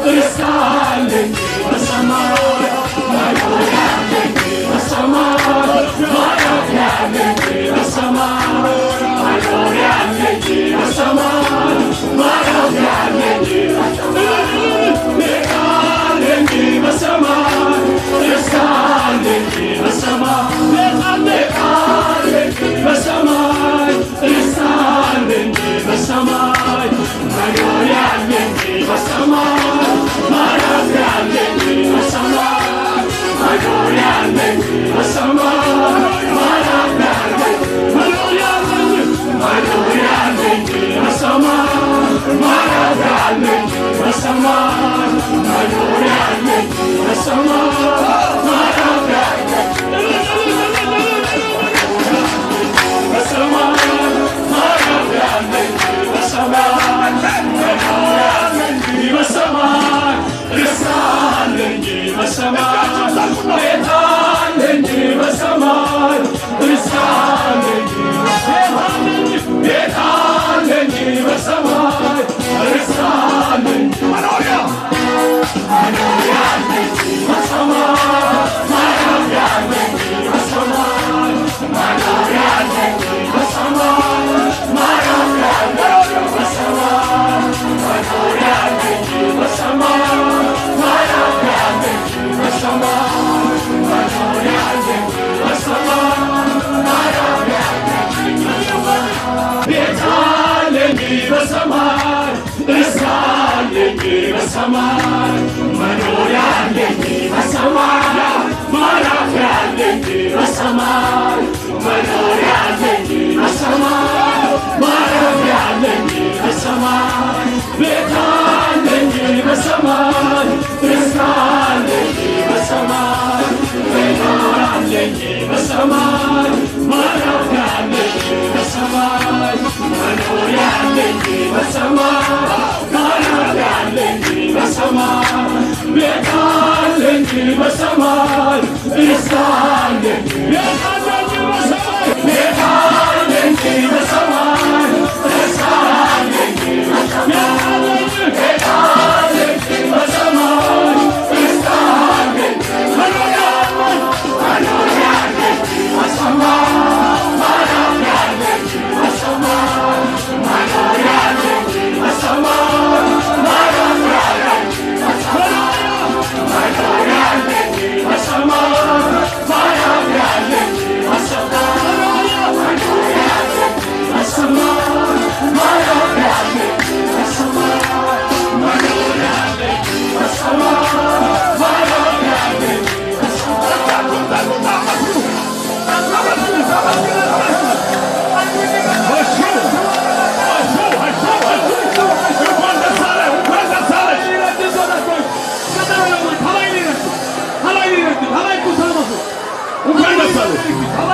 ርስታለኝ በሰማይ መኖሪያለኝ በሰማይ ማረፊያለኝ በሰማይ መኖሪያለኝ በሰማይ ማረፊያለኝ ሌቃለኝ በሰማይ ርስታለኝ በሰማይ ሌቃለኝ በሰማይ ርስታለኝ በሰማይ መኖሪያለኝ በሰማይ ማረፊያለኝ በሰማይ መኖሪያለኝ በሰማይ ማረፊያለኝ መኖሪያለኝ በሰማይ ማረፊያለኝ በሰማይ መኖሪያለኝ በሰማይ ማረፊያለኝ በሰማይ ማረፊያለኝ በሰማይ መኖሪያለኝ በሰማይ ርስታለኝ በሰማይ ቤታለኝ በሰማይ ርስታለኝ ቤታለኝ በሰማይ ርስታለኝ መኖሪያለኝ በሰማይ ማረፊያለኝ በሰማይ መኖሪያለኝ በሰማይ ማረፊያለኝ በሰማይ መኖሪያለኝ በሰማይ ማረፊያለኝ በሰማይ መኖሪያለኝ በሰማይ ማረፊያለኝ ቤታለኝ በሰማይ ርስታለኝ በሰማይ መኖሪያለኝ በሰማይ ማረፊያለኝ በሰማይ መኖሪያለኝ በሰማይ ማረፊያለኝ በሰማይ ቤታለኝ በሰማይ ርስታለኝ በሰማይ መኖሪያለኝ በሰማይ ማረፊያለኝ በሰማይ መኖሪያለኝ በሰማይ ማረፊያለኝ በሰማይ ቤታለኝ በሰማይ ርስታለኝ ቤታለኝ በሰማይ ቤታለኝ በሰማይ ርስታለኝ ቤታለኝ በሰማይ ርስታለኝ መኖሪያለኝ በሰማይ ማረፊያለኝ በሰማይ መኖሪያለኝ በሰማይ ማረፊያለኝ መኖሪያለኝ በሰማይ ማረፊያለኝ በሰማይ መኖሪያለኝ በሰማይ ማረፊያለኝ በሰማይ መኖሪያለኝ በሰማይ ማረፊያለኝ 하나님